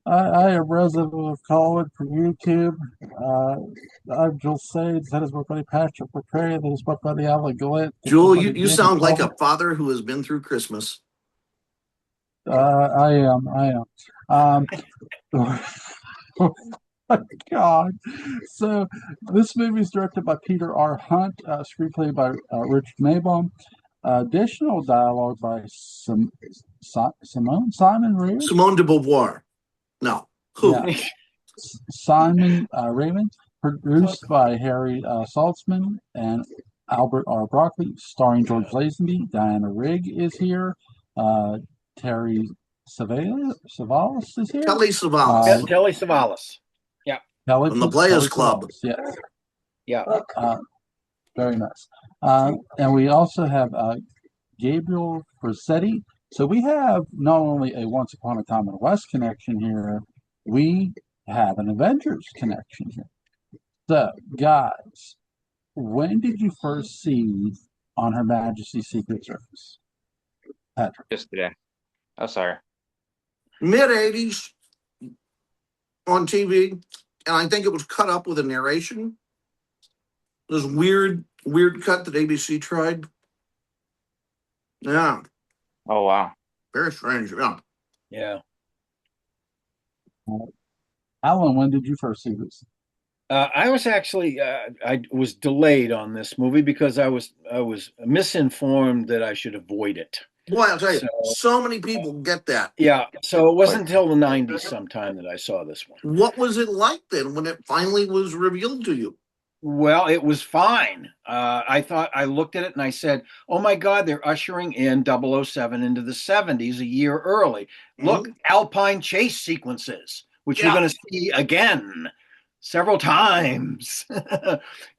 I am resident of Colin from YouTube. I'm Jill Sage. That is my buddy Patrick McCray. That is my buddy Alan Gallant. This is Jewel, my you, buddy you Danny sound like a Culver. father who has been through Christmas. I am. I am. Oh my God. So this movie is directed by Peter R. Hunt, screenplay by Richard Mabon, additional dialogue by Simon Reyes. Simone de Beauvoir. No. Yeah, Who? Simon Raymond, produced by Harry Saltzman and Albert R. Broccoli, starring George Lazenby. Diana Rigg is here. Terry Savalas is here. Telly Savalas Telly Savalas. Yeah. from the Players Club. Savalas, yes. Yeah. Very nice. And we also have Gabriel Rossetti. So we have not only a Once Upon a Time in the West connection here, we have an Avengers connection here. So, guys, when did you first see On Her Majesty's Secret Service? Patrick. Just today. Oh, sorry. Mid 80s on TV, and I think it was cut up with a narration. This weird cut that ABC tried. Yeah. Oh, wow. Very strange. Yeah. Yeah. Alan, when did you first see this? I was actually I was delayed on this movie because I was misinformed that I should avoid it. Boy, I'll tell you, so many people get that. Yeah, so it wasn't until the 90s sometime that I saw this one. What was it like then when it finally was revealed to you? Well, it was fine. I looked at it and I said, oh my God, they're ushering in 007 into the 70s a year early. Look, Alpine chase sequences, which we're going to see again several times.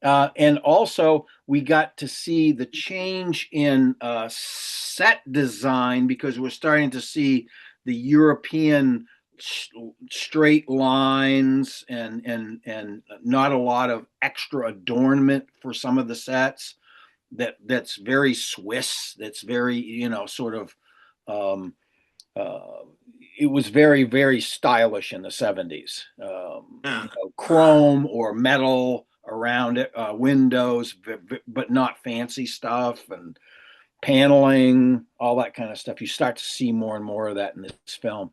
And also we got to see the change in set design because we're starting to see the European straight lines and not a lot of extra adornment for some of the sets. That's very Swiss. That's very, sort of it was very, very stylish in the 70s. Chrome or metal around it, windows, but not fancy stuff, and paneling, all that kind of stuff. You start to see more and more of that in this film.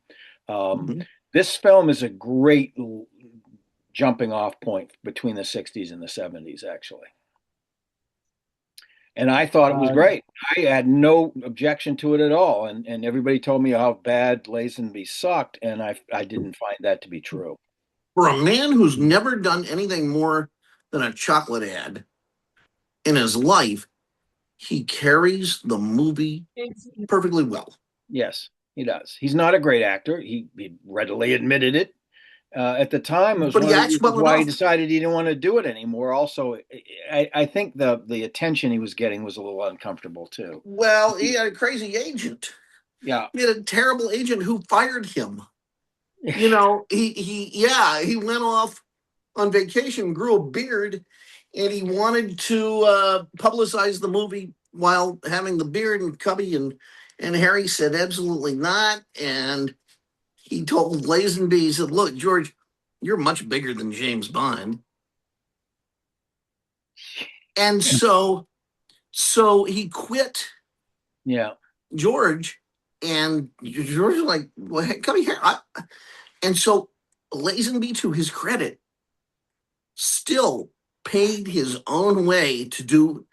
This film is a great jumping off point between the 60s and the 70s, actually. And I thought it was great. I had no objection to it at all. And everybody told me how bad Lazenby sucked, and I didn't find that to be true. For a man who's never done anything more than a chocolate ad in his life, he carries the movie perfectly well. Yes, he does. He's not a great actor. He readily admitted it. At the time, it was one of the reasons why he decided he didn't want to do it anymore. Also, I think the attention he was getting was a little uncomfortable too. Well, he had a crazy agent. Yeah, he had a terrible agent who fired him. He went off on vacation, grew a beard, and he wanted to publicize the movie while having the beard, and Cubby and Harry said absolutely not. And he told Lazenby, he said, look, George, you're much bigger than James Bond. And so he quit George, and George was like, well, hey, come here. And so Lazenby, to his credit, still paid his own way to do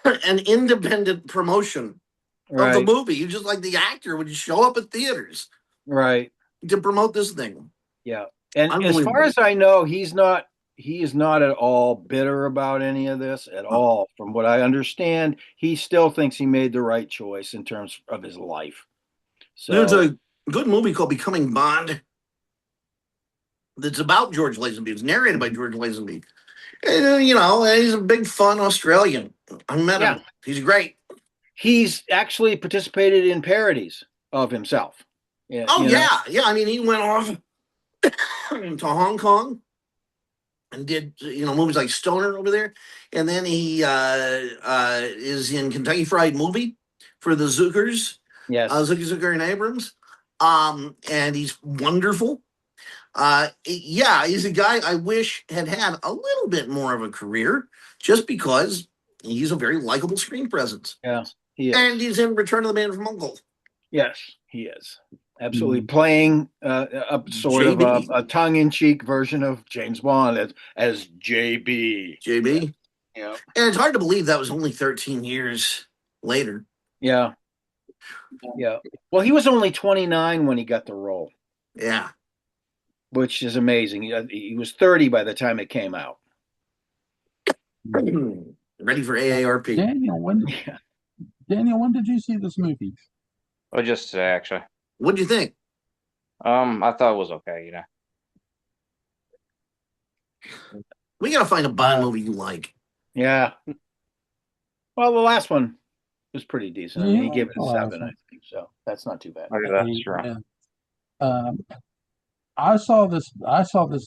an independent promotion of the movie. You just like the actor would show up at theaters. Right. To promote this thing. Yeah. And as far as I know, he is not at all bitter about any of this at all. From what I understand, he still thinks he made the right choice in terms of his life. So there's a good movie called Becoming Bond that's about George Lazenby. It's narrated by George Lazenby. And, he's a big fun Australian. I met him. He's great. He's actually participated in parodies of himself. Yeah. I mean, he went off to Hong Kong and did movies like Stoner over there, and then he is in Kentucky Fried Movie for the Zookers. Yes, Zucker and Abrams. And he's wonderful. Yeah, he's a guy I wish had a little bit more of a career, just because he's a very likable screen presence. Yeah, he is. And he's in Return of the Man from U.N.C.L.E. Yes, he is. Absolutely playing a sort JB. of a tongue-in-cheek version of James Bond as JB. JB. Yeah. And it's hard to believe that was only 13 years later. Yeah. Yeah. Well, he was only 29 when he got the role. Yeah. Which is amazing. He was 30 by the time it came out. Ready for AARP. Daniel, when did you see this movie? Oh, just today, actually. What'd you think? I thought it was okay, you know. We gotta find a Bond movie you like. Yeah. Well, the last one was pretty decent. I mean, he Yeah, gave it a the last 7, one. I think. So that's not too bad. Okay, that's true. Yeah. I saw this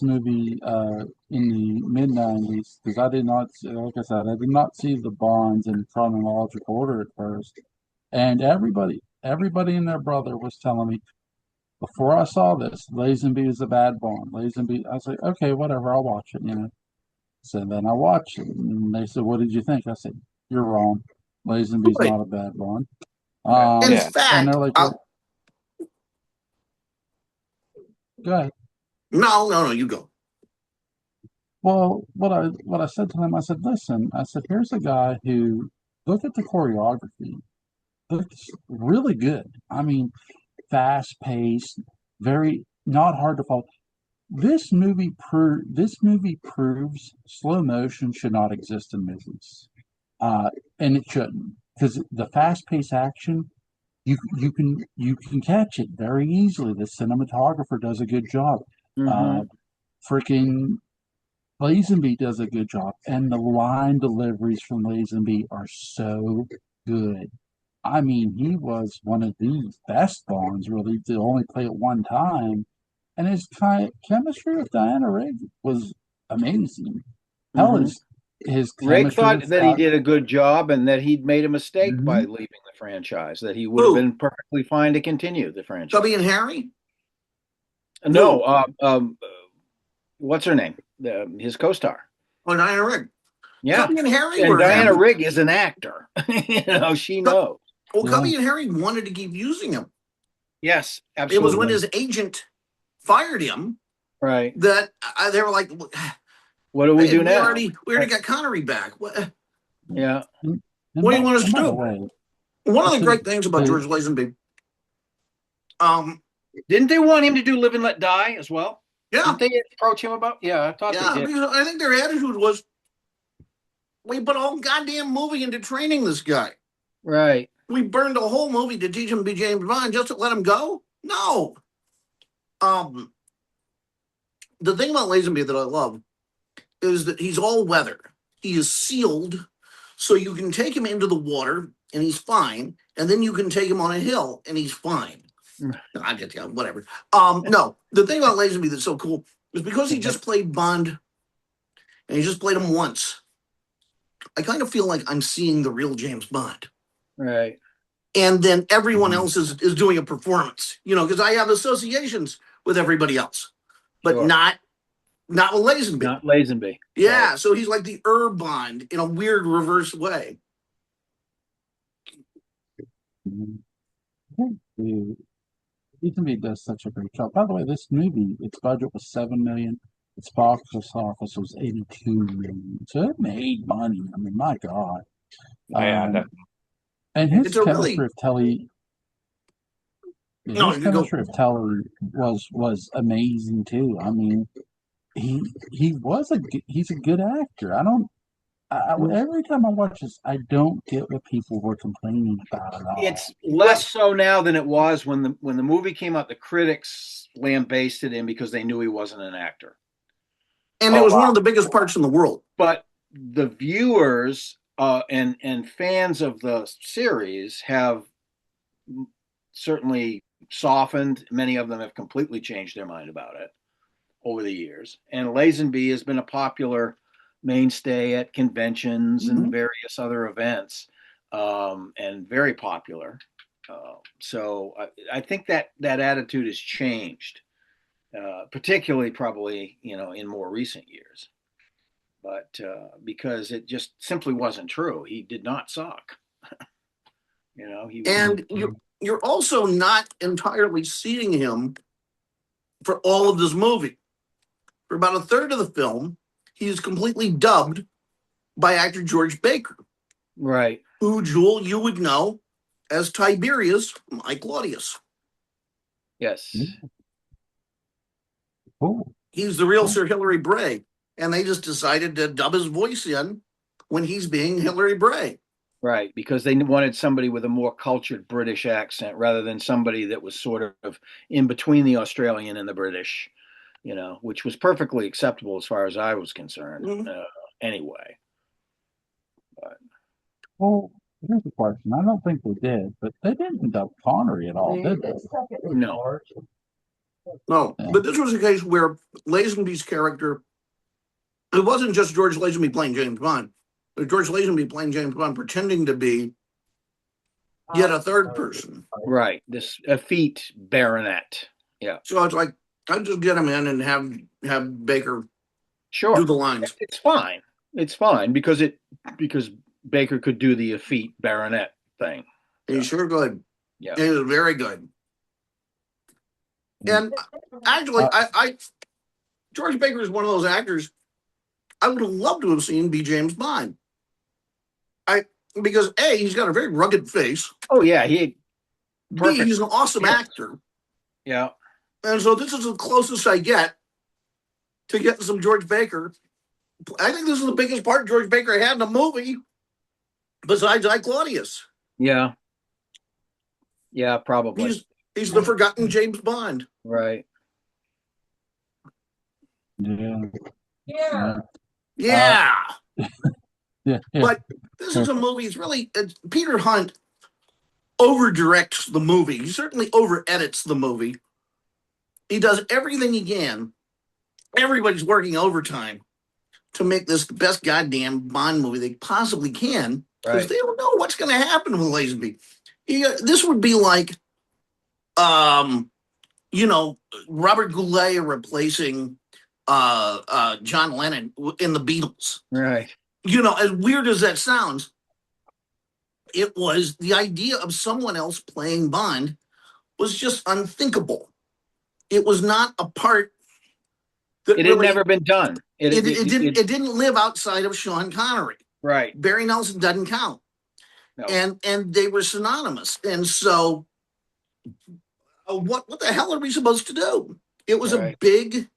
movie in the mid-90s because I did not, like I said, I did not see the Bonds in chronological order at first, and everybody and their brother was telling me before I saw this, Lazenby is a bad Bond. Lazenby, I was like, okay, whatever, I'll watch it, you know. So then I watched it, and they said, "What did you think?" I said, "You're wrong. Lazenby's Right. not a bad Bond." In Yeah. fact, and they're like, well, "Go ahead." no, you go. Well, what I said to them, I said, "Listen," I said, "here's a guy who look at the choreography. Looks really good. I mean, fast paced, very not hard to follow. This movie proves slow motion should not exist in movies, and it shouldn't because the fast paced action you can catch it very easily. The cinematographer does a good job. Mhm. Freaking Lazenby does a good job, and the line deliveries from Lazenby are so good. I mean, he was one of the best Bonds, really, to only play it one time, and his chemistry with Diana Rigg was amazing. Hell, Mhm. his Rick chemistry thought with that he did a good job and that he'd made a mistake by Mhm. leaving the franchise, that he would have Who? been perfectly fine to continue the franchise. Chubby and Harry? No, what's her name? His co-star. Oh, Diana Rigg. Yeah. Chubby and Harry And were Diana happy. Rigg is an actor. She knows. Well, Yeah. Cubby and Harry wanted to keep using him. Yes, It absolutely. was when his agent fired him Right. that they were like, What do we do now? We already got Connery back. What Yeah. And do you want us to by the do? way, One of the So, great things about the- George Lazenby, Didn't they want him to do Live and Let Die as well? yeah, Didn't they approach him about? Yeah, I thought yeah, they did. because I think their attitude was, we put a whole goddamn movie into training this guy. Right. We burned a whole movie to teach him to be James Bond just to let him go? No. The thing about Lazenby that I love is that he's all weather. He is sealed, so you can take him into the water and he's fine, and then you can take him on a hill and he's fine. I just whatever. No, the thing about Lazenby that's so cool is because he just played Bond and he just played him once. I kind of feel like I'm seeing the real James Bond. Right. And then everyone else is doing a performance, because I have associations with everybody else, but Sure. not with Lazenby. Not Lazenby. Yeah, Right. so he's like the Bond in a weird reverse way. Lazenby does such a great job. By the way, this movie, its budget was $7 million. Its box office was $82 million. So it made money. I mean, my God. Yeah, definitely. And his It's a chemistry really- of Telly, No, his you go. chemistry of Teller was amazing too. I mean, he's a good actor. Every time I watch this, I don't get what people were complaining about at all. It's less so now than it was when the movie came out. The critics lambasted him because they knew he wasn't an actor. And it was one of the biggest parts in the world. But the viewers and fans of the series have certainly softened. Many of them have completely changed their mind about it over the years. And Lazenby has been a popular mainstay at conventions and various other events, and very popular. So I think that attitude has changed, particularly probably in more recent years. But because it just simply wasn't true. He did not suck. He was. And you're also not entirely seeing him for all of this movie. For about a third of the film, he is completely dubbed by actor George Baker, Right. who, Jewel, you would know as Tiberius, my Claudius. Yes. Cool. He's the real Sir Hilary Bray, and they just decided to dub his voice in when he's being Hilary Bray. Right, because they wanted somebody with a more cultured British accent rather than somebody that was sort of in between the Australian and the British, which was perfectly acceptable as far as I was concerned. Anyway. But. Well, here's the question. I don't think they did, but they didn't dub Connery at all, did they? No. No, but this was a case where Lazenby's character, it wasn't just George Lazenby playing James Bond. But George Lazenby playing James Bond pretending to be yet a third person. Right. This effete baronet. Yeah. So it's like, I'd just get him in and have Baker Sure. do the lines. It's fine. It's fine because Baker could do the effete baronet thing. He's sure good. Yeah. He was very good. And actually, George Baker is one of those actors I would have loved to have seen be James Bond. Because A, he's got a very rugged face. Oh yeah, B, he's an awesome actor. Yeah. And so this is the closest I get to getting some George Baker. I think this is the biggest part George Baker had in a movie besides I, Claudius. Yeah. Yeah, probably. He's the forgotten James Bond. Right. Yeah. Yeah. Yeah. Yeah. But this is a movie. Peter Hunt over directs the movie. He certainly over edits the movie. He does everything he can. Everybody's working overtime to make this the best goddamn Bond movie they possibly can, because they don't know what's going to happen with Lazenby. This would be like, Robert Goulet replacing John Lennon in the Beatles. Right. As weird as that sounds, it was the idea of someone else playing Bond was just unthinkable. It was not a part that it had never been done. It didn't live outside of Sean Connery. Right. Barry Nelson doesn't count. No. And they were synonymous. And so what the hell are we supposed to do? It was a big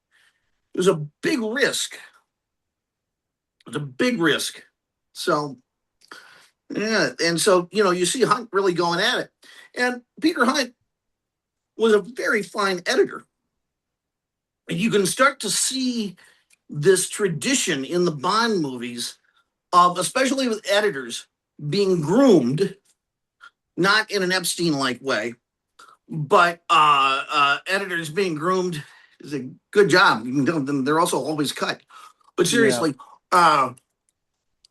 risk. It was a big risk. So yeah, and so you see Hunt really going at it. And Peter Hunt was a very fine editor. And you can start to see this tradition in the Bond movies of, especially with editors, being groomed, not in an Epstein-like way, but editors being groomed is a good job. They're also always cut. But seriously,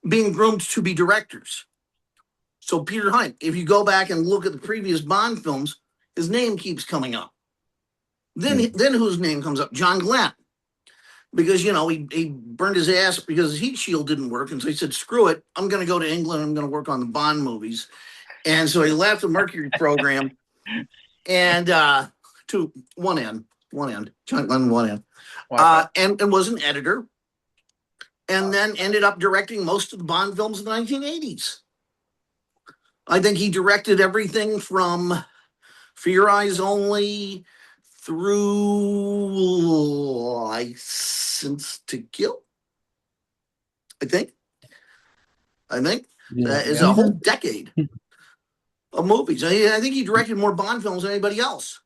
being groomed to be directors. So Peter Hunt, if you go back and look at the previous Bond films, his name keeps coming up. Then whose name comes up? John Gallant. Because, he burned his ass because his heat shield didn't work. And so he said, screw it. I'm going to go to England. I'm going to work on the Bond movies. And so he left the Mercury program and to one end, John Glenn, one end, and was an editor. And then ended up directing most of the Bond films in the 1980s. I think he directed everything from For Your Eyes Only through License to Kill. I think that is a whole decade of movies. I think he directed more Bond films than anybody else.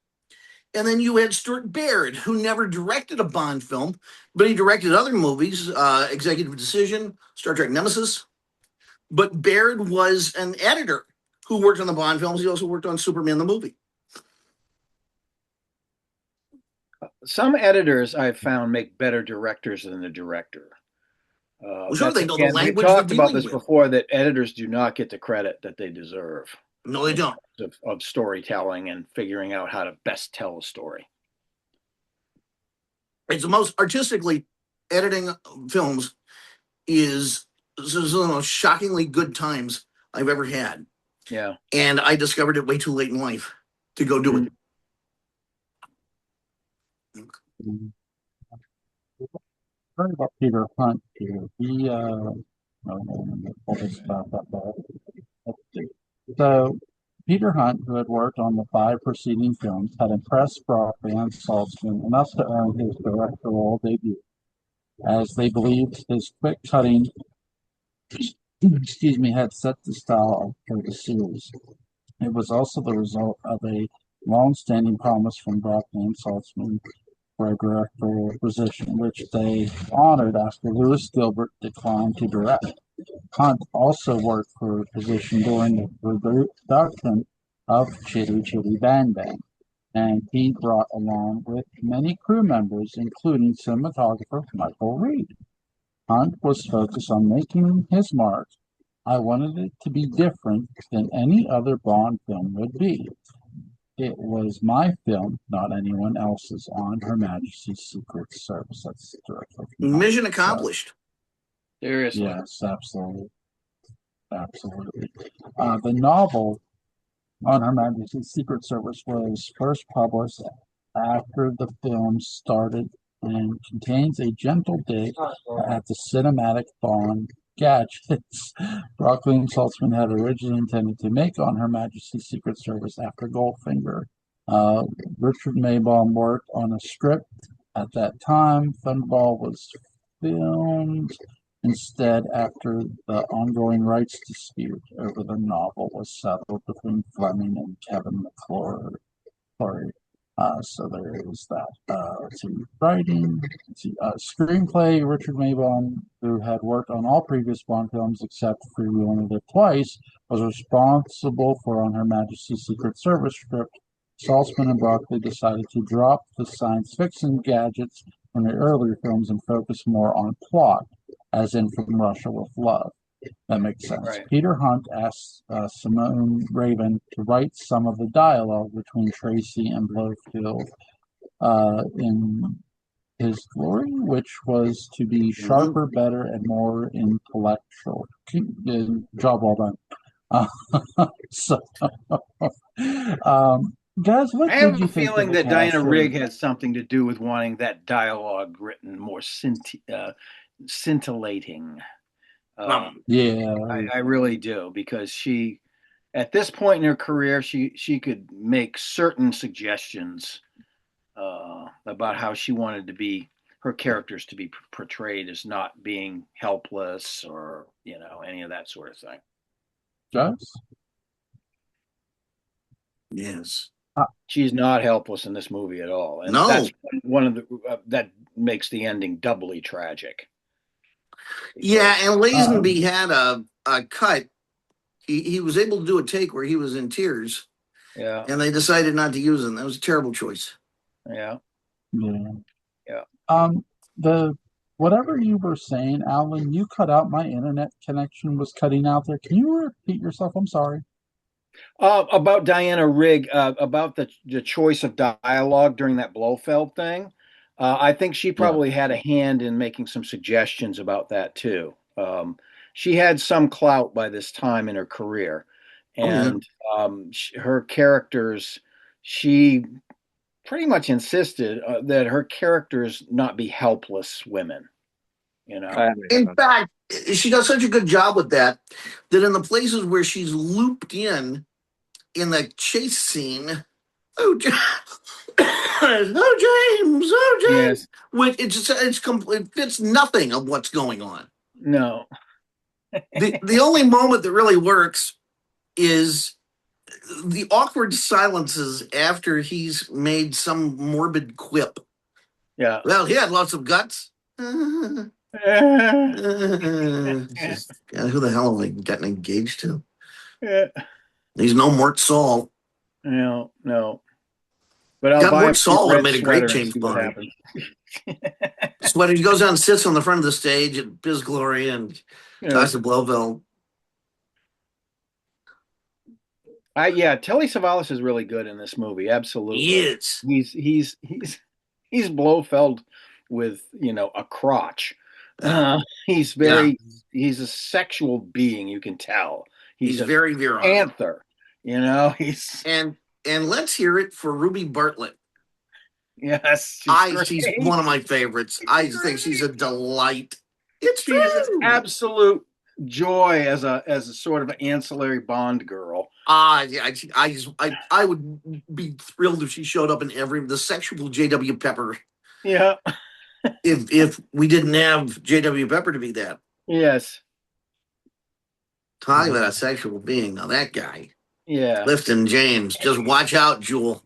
And then you had Stuart Baird, who never directed a Bond film, but he directed other movies, Executive Decision, Star Trek Nemesis. But Baird was an editor who worked on the Bond films. He also worked on Superman the movie. Some editors I've found make better directors than the director. Sure, they know the language. We talked about this before, that editors do not get the credit that they deserve. No, they don't. Of storytelling and figuring out how to best tell a story. It's the most artistically editing films is one of the most shockingly good times I've ever had. Yeah. And I discovered it way too late in life to go do it. Sorry about Peter Hunt here. He no, pull this back up. Let's see. So Peter Hunt, who had worked on the 5 preceding films, had impressed Broccoli and Saltzman enough to earn his directorial debut, as they believed his quick cutting, had set the style for the series. It was also the result of a long-standing promise from Broccoli and Saltzman for a directorial position, which they honored after Lewis Gilbert declined to direct. Hunt also worked for a position during the production of Chitty Chitty Bang Bang, and he brought along with many crew members, including cinematographer Michael Reed. Hunt was focused on making his mark. I wanted it to be different than any other Bond film would be. It was my film, not anyone else's, on Her Majesty's Secret Service. That's directly from Mission accomplished. Seriously. Yes, absolutely. Absolutely. The novel on Her Majesty's Secret Service was first published after the film started and contains a gentle dig at the cinematic Bond gadgets Broccoli and Saltzman had originally intended to make on Her Majesty's Secret Service after Goldfinger. Richard Maybaum worked on a script at that time. Thunderball was filmed instead after the ongoing rights dispute over the novel was settled between Fleming and Kevin McClory. So there is that. Let's see, writing, screenplay. Richard Maybaum, who had worked on all previous Bond films except for You Only Live Twice, was responsible for On Her Majesty's Secret Service script. Saltzman and Broccoli decided to drop the science fiction gadgets from the earlier films and focus more on plot, as in From Russia with Love. That makes sense. Right. Peter Hunt asked Simone Raven to write some of the dialogue between Tracy and Blofeld in His Glory, which was to be sharper, better, and more intellectual. Job well done. Guys, what I did have you a think feeling of the that Diana cast? Rigg has something to do with wanting that dialogue written more scintillating. Yeah, I really do, because she, at this point in her career, she could make certain suggestions about how she wanted to be, her characters to be portrayed as not being helpless or, any of that sort of thing. Guys? Yes. She's not helpless in this movie at all, and No. that's one of the that makes the ending doubly tragic. Yeah, and Lazenby had a cut. He was able to do a take where he was in tears. Yeah. And they decided not to use him. That was a terrible choice. Yeah. The whatever you were saying, Alan, you cut out. My internet connection was cutting out there. Can you repeat yourself? I'm sorry. About Diana Rigg, about the choice of dialogue during that Blofeld thing. I think she probably had a hand in making some suggestions about that too. She had some clout by this time in her career, and her characters, she pretty much insisted that her characters not be helpless women. In fact, she does such a good job with that in the places where she's looped in the chase scene, oh James, Yes. Which it fits nothing of what's going on. No. The only moment that really works is the awkward silences after he's made some morbid quip. Yeah. Well, he had lots of guts. Who the hell have I gotten engaged to? He's no Mort Saul. No. But I'll buy Mort Saul would have made a great James Bond. Sweater. He goes down and sits on the front of the stage at His Glory and talks to Blofeld. Yeah, Telly Savalas is really good in this movie. Absolutely. He is. He's Blofeld with, a crotch. He's Yeah. he's a sexual being, you can tell. He's He's a very virile. panther, he's And let's hear it for Ruby Bartlett. yes, She's one of my favorites. I think she's a delight. It's she's an true. absolute joy as a sort of ancillary Bond girl. Yeah, I would be thrilled if she showed up in the sexual J.W. Pepper. Yeah. If we didn't have J.W. Pepper to be that. Yes. Talking about a sexual being. Now that guy. Yeah. Clifton James. Just watch out, Jewel.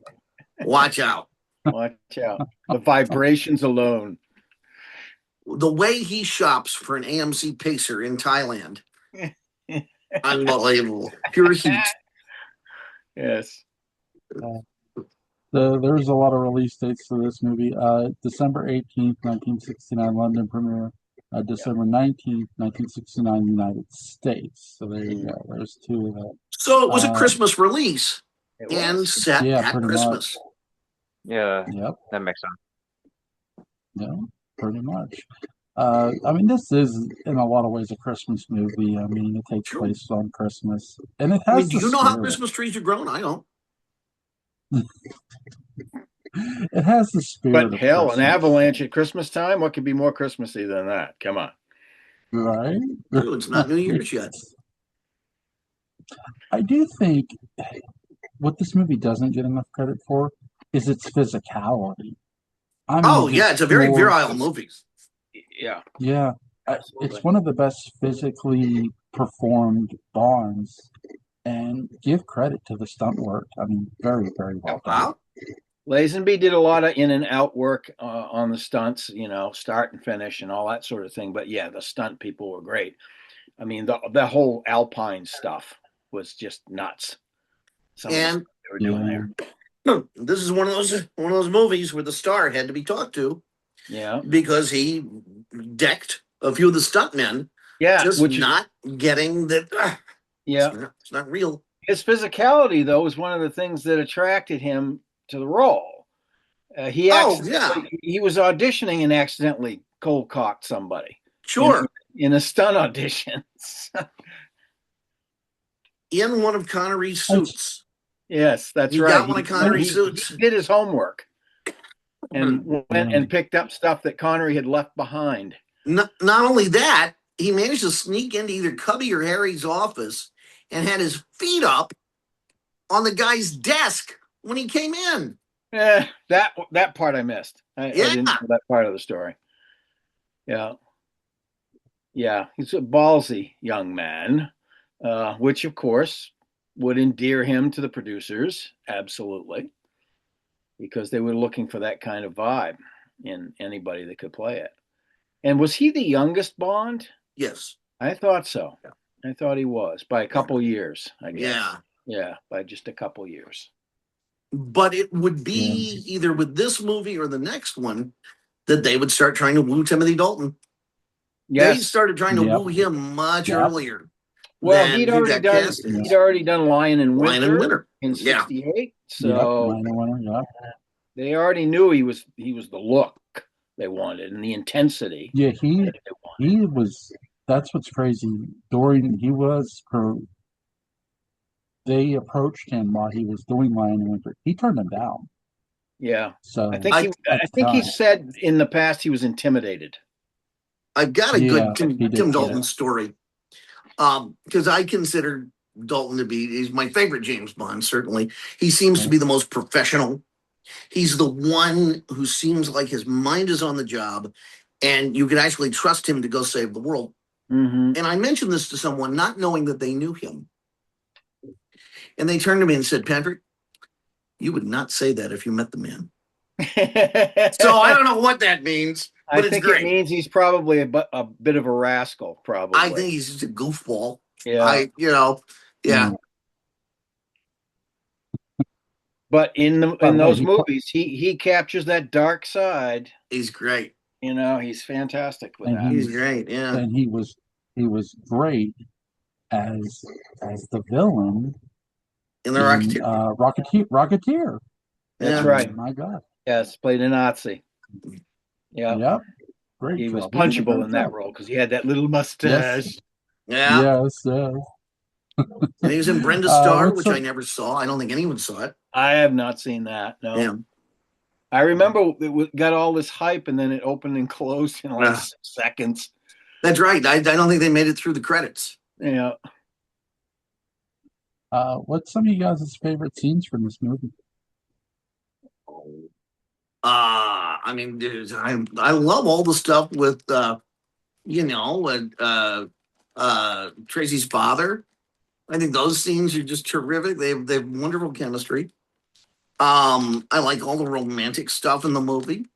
Watch out. Watch out. The vibrations alone. The way he shops for an AMC Pacer in Thailand. Unbelievable. Pure heat. Yes. There's a lot of release dates for this movie. December 18th, 1969, London premiere. December 19th, 1969, United States. So there you go. There's two of them. So it was a Christmas release and set Yeah, at pretty Christmas. much. Yeah, Yep. that makes sense. Yeah, pretty much. I mean, this is in a lot of ways a Christmas movie. I mean, it takes place on Christmas, and it has. Do you know how Christmas trees are grown? I don't. It has the spirit. But hell, Christmas. an avalanche at Christmas time? What could be more Christmassy than that? Come on. Right? Dude, it's not New Year's yet. I do think what this movie doesn't get enough credit for is its physicality. It's a very virile movie. Yeah. Yeah. It's one of the best physically performed Bonds, and give credit to the stunt work. I mean, very, very well done. Wow. Lazenby did a lot of in and out work on the stunts, start and finish and all that sort of thing. But yeah, the stunt people were great. I mean, the whole Alpine stuff was just nuts. And they were doing there. This is one of those movies where the star had to be talked to. Yeah. Because he decked a few of the stuntmen. Yeah. Just not getting that. Yeah. It's not real. His physicality, though, was one of the things that attracted him to the role. He was auditioning and accidentally cold cocked somebody. Sure. In a stunt audition. In one of Connery's suits. Yes, that's he right. Got one of Connery's suits. He did his homework and went and picked up stuff that Connery had left behind. Not only that, he managed to sneak into either Cubby or Harry's office and had his feet up on the guy's desk when he came in. Yeah, that part I missed. I didn't know that part of the story. Yeah. Yeah, he's a ballsy young man, which, of course, would endear him to the producers, absolutely, because they were looking for that kind of vibe in anybody that could play it. And was he the youngest Bond? Yes. I thought so. Yeah. I thought he was, by a couple years, I guess. Yeah. Yeah, by just a couple years. But it would be either with this movie or the next one that they would start trying to woo Timothy Dalton. Yes. They started trying to woo him much earlier. Well, he'd already done Lion in Winter in '68. So they already knew he was the look they wanted and the intensity. Yeah, he was. That's what's crazy. They approached him while he was doing Lion in Winter. He turned them down. Yeah. So I think he said in the past he was intimidated. I've got a good Tim Dalton story. Because I consider Dalton to be, he's my favorite James Bond, certainly. He seems to be the most professional. He's the one who seems like his mind is on the job and you can actually trust him to go save the world. Mm-hmm. And I mentioned this to someone not knowing that they knew him. And they turned to me and said, Patrick, you would not say that if you met the man. So I don't know what that means. But I think it means he's probably a bit of a rascal, probably. I think he's just a goofball. Yeah. Yeah. But in those movies, he captures that dark side. He's great. He's fantastic with that. He's great, yeah. And he was great as the villain in the And, Rocketeer. Rocketeer. That's Yeah. right. My God. Yes, played a Nazi. Yeah, Yep. Great he job. was He did a punchable great in that job. role because he had that little mustache. Yeah. Yes. And he was in Brenda Uh, Starr, what's which up- I never saw. I don't think anyone saw it. I have not seen that. No. Yeah. I remember it got all this hype and then it opened and closed in like Yeah. 6 seconds. That's right. I don't think they made it through the credits. Yeah. What's some of you guys' favorite scenes from this movie? I mean, dude, I love all the stuff with Tracy's father. I think those scenes are just terrific. They have wonderful chemistry. I like all the romantic stuff in the movie.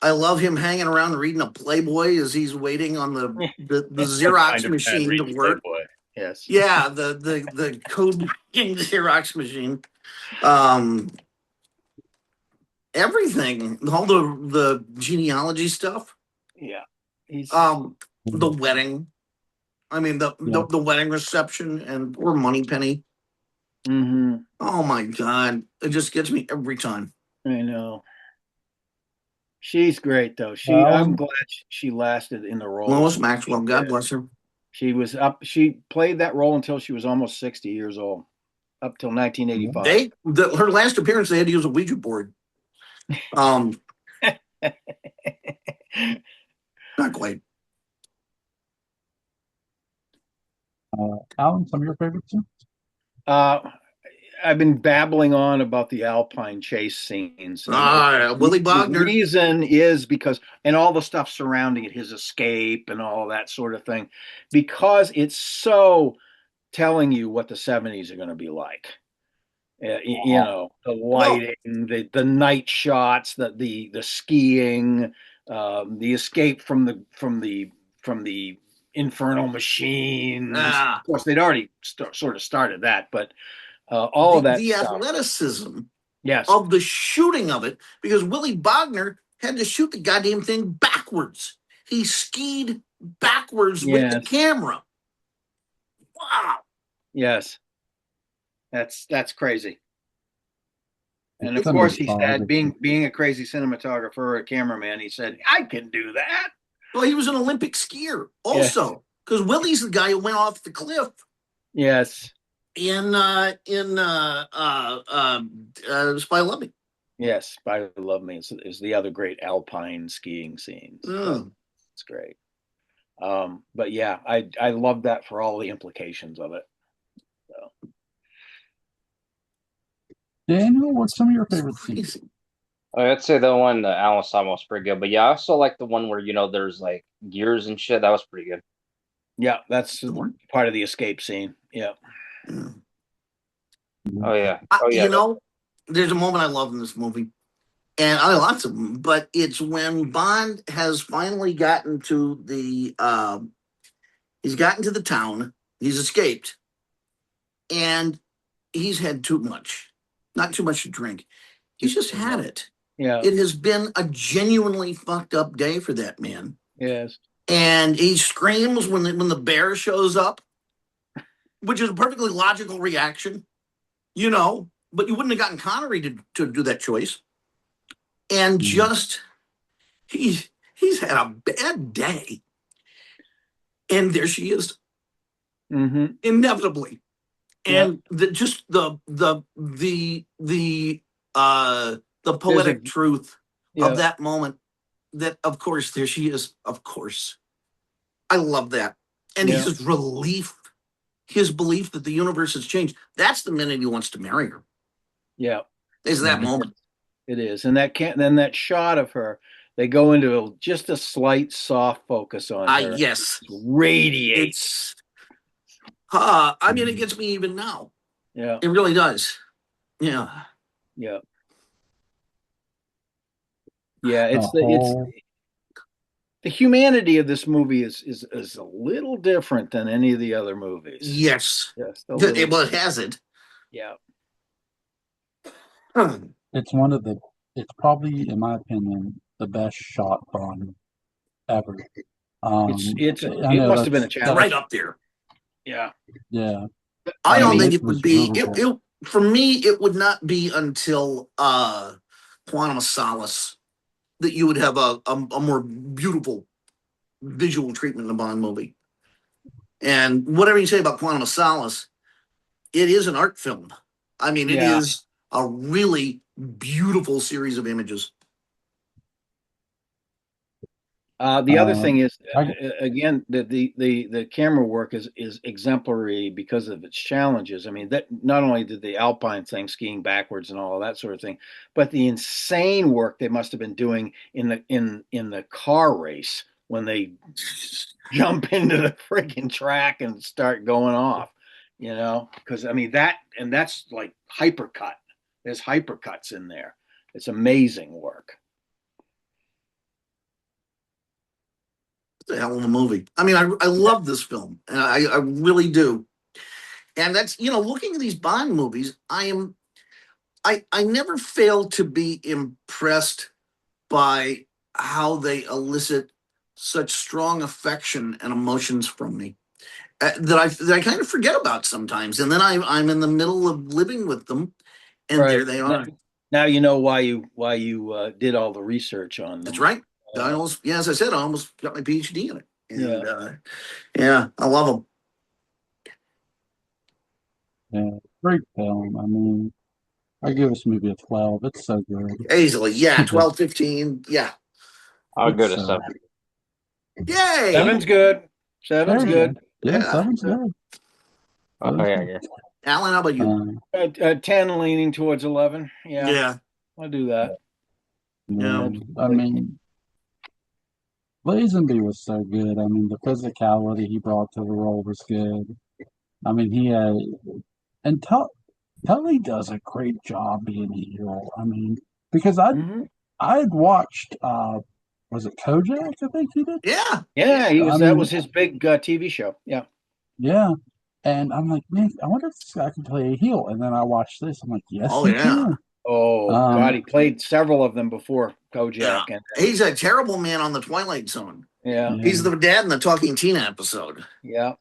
I love him hanging around reading a Playboy as he's waiting on the Xerox Kind of machine bad to reading work. Playboy. Yes. Yeah, the code breaking Xerox machine. Everything, all the genealogy stuff. Yeah. He's The wedding. I mean the wedding reception and poor Moneypenny. Mhm. Oh my God, it just gets me every time. I know. She's great though. Well, I'm glad she lasted in the role. Lois Maxwell, God bless her. She played that role until she was almost 60 years old, up till 1985. Her last appearance, they had to use a Ouija board. Not quite. Alan, some of your favorite scenes? I've been babbling on about the Alpine chase scenes. Willie The Bogner. reason is because, and all the stuff surrounding it, his escape and all that sort of thing, because it's so telling you what the 70s are going to be like. You know, the lighting, the night shots, the skiing, the escape from the infernal machines. Of course, they'd already sort of started that, but all of that The stuff. athleticism Yes. of the shooting of it, because Willie Bogner had to shoot the goddamn thing backwards. He skied backwards with the camera. Wow. Yes. That's crazy. And of course he said, being a crazy cinematographer, a cameraman, he said, I can do that. Well, he was an Olympic skier also, because Willie's the guy who went off the cliff. Yes. In Spy Love Me. Yes, Spy Love Me is the other great alpine skiing scenes. It's great. But yeah, I love that for all the implications of it. So. Daniel, what's some of your favorite scenes? I'd say the one that Alan was talking about was pretty good, but yeah, I also like the one where there's like gears and shit. That was pretty good. Yeah, that's part of the escape scene. Yeah. Oh yeah. There's a moment I love in this movie, and I lots of them, but it's when Bond has finally gotten to the town. He's escaped, and he's had too much, not too much to drink. He's just had it. Yeah. It has been a genuinely fucked up day for that man. Yes. And he screams when the bear shows up, which is a perfectly logical reaction, but you wouldn't have gotten Connery to do that choice. And just, he's had a bad day. And there she is. Mm-hmm. Inevitably. And the poetic truth of that moment, that of course there she is, of course. I love that. And his relief, his belief that the universe has changed. That's the minute he wants to marry her. Yeah. Is that moment. It is. And that shot of her, they go into just a slight soft focus on her. Yes. Radiates. I mean, it gets me even now. Yeah. It really does. Yeah. Yeah. Yeah, it's the humanity of this movie is a little different than any of the other movies. Yes. Yes. It hasn't. Yeah. It's probably, in my opinion, the best shot Bond ever. It must have been a challenge. Right up there. Yeah. Yeah. I don't think it would be. for me, it would not be until Quantum of Solace that you would have a more beautiful visual treatment in a Bond movie. And whatever you say about Quantum of Solace, it is an art film. I mean, it is a really beautiful series of images. The other thing is, again, the camera work is exemplary because of its challenges. I mean, that not only did the Alpine thing, skiing backwards and all of that sort of thing, but the insane work they must have been doing in the car race when they jump into the freaking track and start going off. You know, because I mean that's like hypercut. There's hypercuts in there. It's amazing work. It's a hell of a movie. I mean, I love this film, and I really do. And that's, you know, looking at these Bond movies, I never fail to be impressed by how they elicit such strong affection and emotions from me that I kind of forget about sometimes. And then I'm in the middle of living with them, and there they are. Now you know why you did all the research on them. That's right. As I said, I almost got my PhD in it. And, I love them. Yeah, great film. I mean, I give this movie a 12. It's so good. Easily, 12, 15, yeah. I'll go to 7. Yay! 7's good. 7's good. Yeah, 7's good. Oh, yeah. Alan, how about you? 10 leaning towards 11. Yeah. I'll do that. Yeah. I mean, Lazenby was so good. I mean, the physicality he brought to the role was good. I mean, he had, and Tully does a great job being a hero. I mean, because I had watched, was it Kojak? I think he did. Yeah, he was. That was his big TV show. Yeah, and I'm like, man, I wonder if this guy can play a heel. And then I watched this. I'm like, yes, he can. Oh God, he played several of them before Kojak. And he's a terrible man on the Twilight Zone. Yeah, he's the dad in the Talking Tina episode. Yeah.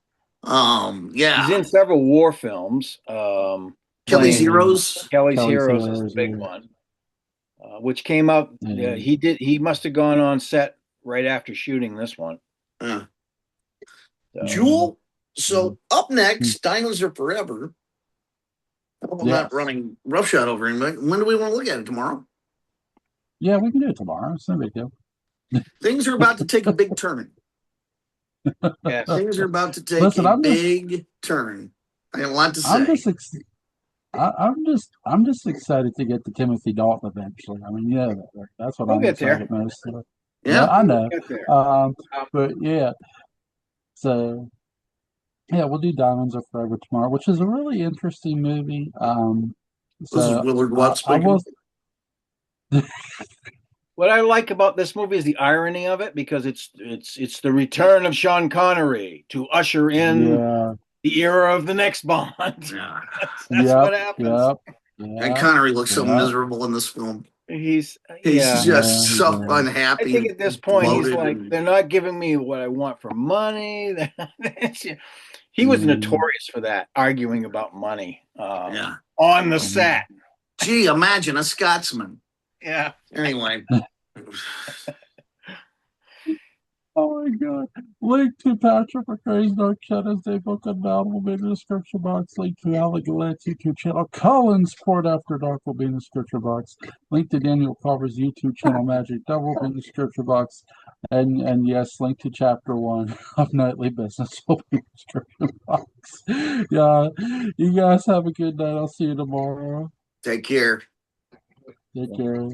He's in several war films. Kelly's Heroes. Kelly's Heroes is the big one, which came out. He must have gone on set right after shooting this one. Jewel. So up next, Diamonds Are Forever. I'm not running roughshod over him. When do we want to look at it? Tomorrow? Yeah, we can do it tomorrow. It's no big deal. Things are about to take a big turn. Things are about to take a big turn. I have a lot to say. I'm just excited to get to Timothy Dalton eventually. I mean, that's what I'm excited most. Yeah, I know. But yeah, so yeah, we'll do Diamonds Are Forever tomorrow, which is a really interesting movie. This is Willard Watt speaking. What I like about this movie is the irony of it, because it's the return of Sean Connery to usher in the era of the next Bond. That's what happens. And Connery looks so miserable in this film. He's just so unhappy. I think at this point he's like, they're not giving me what I want for money. He was notorious for that, arguing about money on the set. Gee, imagine a Scotsman. Yeah. Anyway. Oh my God. Link to Patrick McCray's Dark Shadows Daybook Unbound will be in the description box. Link to Gallant's YouTube channel. Cullen's Port After Dark will be in the description box. Link to Daniel Culver's YouTube channel, Magic Devil, will be in the description box. And yes, link to Chapter 1 of Nightly Business will be in the description box. Yeah. You guys have a good night. I'll see you tomorrow. Take care. Take care.